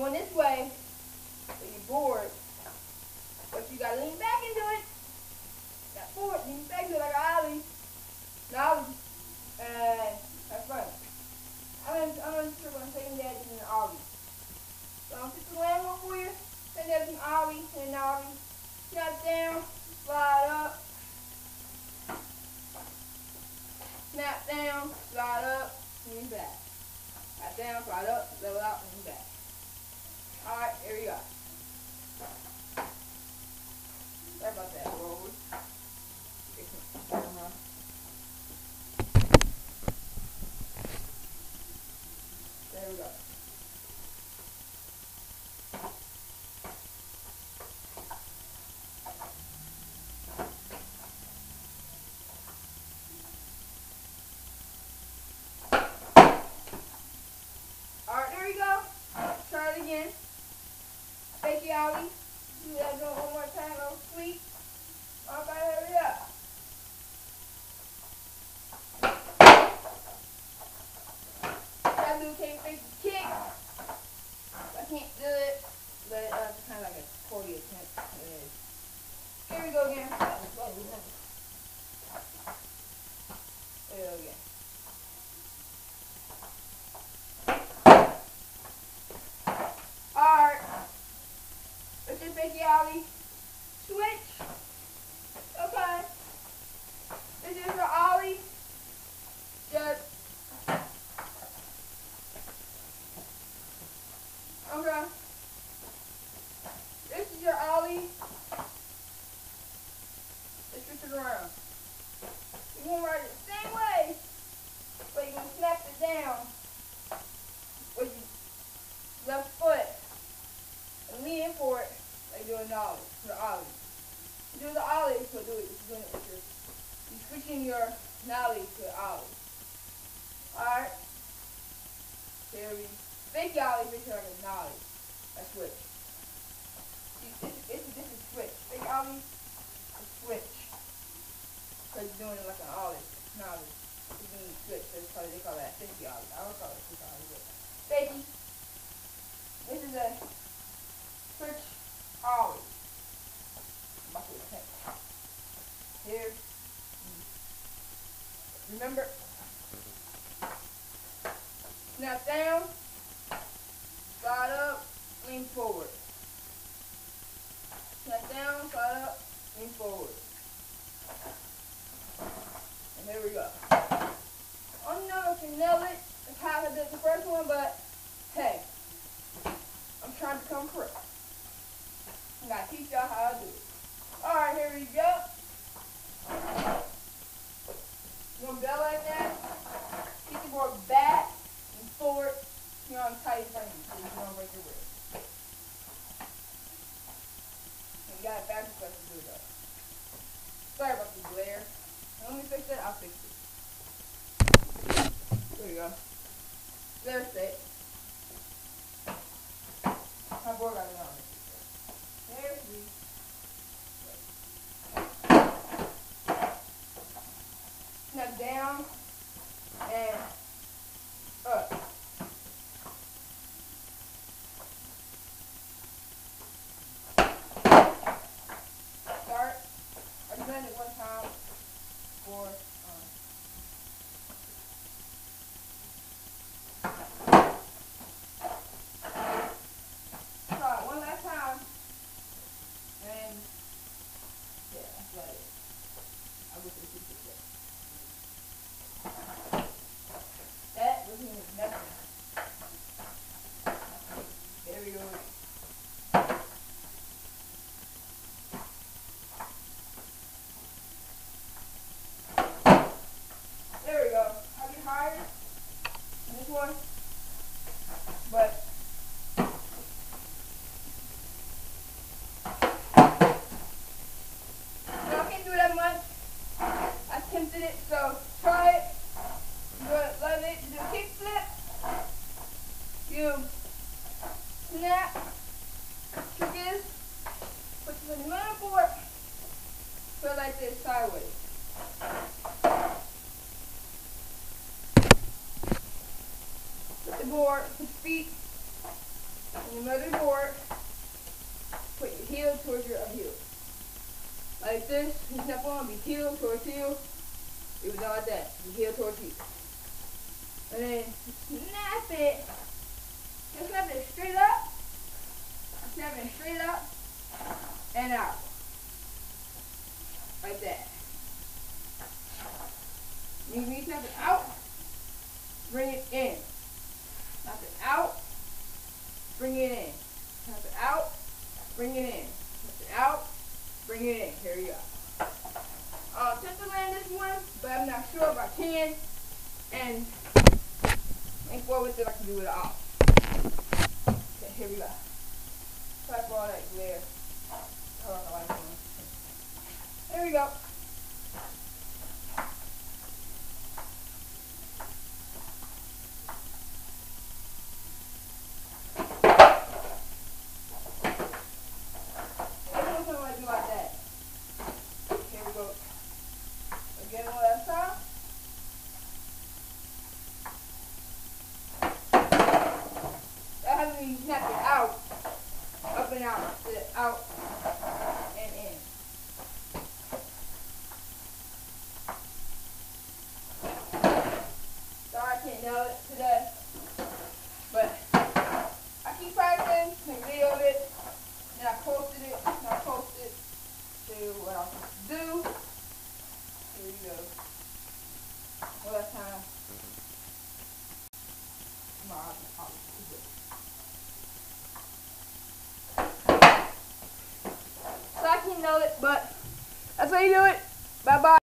going this way, so you're bored, but you gotta lean back into it. Not forward, lean back into it like an ollie. Now, have fun. I'm not sure what I'm saying that is an ollie. So I'm just going one for you. Say that is an ollie and an ollie. Snap down, slide up. Snap down, slide up, and back. Snap down, slide up, level out, and back. Alright, here we go. Sorry about that, roll. There we go. Alright, there we go. Try it again. Fake your ollie. Do that one more time, little sweet. Okay, hurry up. Try to do a fake kick. I can't do it, but it's kind of like a cordy attempt. Here we go again. There we go again. Alright. Let's just make the ollie. Switch. Okay. This is your ollie. Just. Okay. This is your ollie. Let's switch it around. You're going to ride it the same way, but you're going to snap it down with your left foot and lean in for it like doing an ollie. The ollie. You do the ollie, so do it. You're switching your nollie to ollie. Alright. Here we fake ollie, fake like a nollie. That's switch. This is switch. Fake ollie, switch. Because you're doing it like an ollie. Nollie. You're doing switch. So they call that fake ollie. I don't call it fake ollie. Fakey. This is a switch ollie. Here. Remember, snap down, slide up, lean forward. Snap down, slide up, lean forward. And here we go. I don't know if you nailed it. That's how I did the first one, but hey, I'm trying to come pro. I gotta teach y'all how I do it. Alright, here we go. You want to go like that? Keep the board back and forward. You're on tight fingers so you don't break your wrist. And you got it back so to do it though. Sorry about the glare. Let me fix it, I'll fix it. There you go. There's it. My board got it on it. There's the snap down and up. Start. I just done it one time for try it one last time and yeah, that's about it. I wish I could fix it. That was nothing. There we go. There we go. I'll get higher in this one, but I can't do that much. I attempted it, so try it. Let it do a kick flip. You snap. Trick is put your in the middle board. Feel like this sideways. Put the board, put your feet in the middle of the board, put your heel towards your heel. Like this, you snap on, be heel towards heel. It was not like that. Be heel towards heel. And then snap it. Just snap it straight up. Snap it straight up and out. Like that. You snap it out, bring it in. Snap it out, bring it in. Snap it out, bring it in. Snap it out, bring it in. Here you go. Attempt to land this one, but I'm not sure if I can. And think forward if I can do it all. Okay, here we go. Try for all that glare. Oh, no, I don't know. Here we go. Like that. Here we go. Again, one last time. That has me snap it out, up and out, out and in. Sorry I can't nail it today, but I keep practicing, make a video of it, and I posted it, and I posted to what I'm supposed to do. Here we go. One last time. So I can't nail it, but that's how you do it. Bye bye.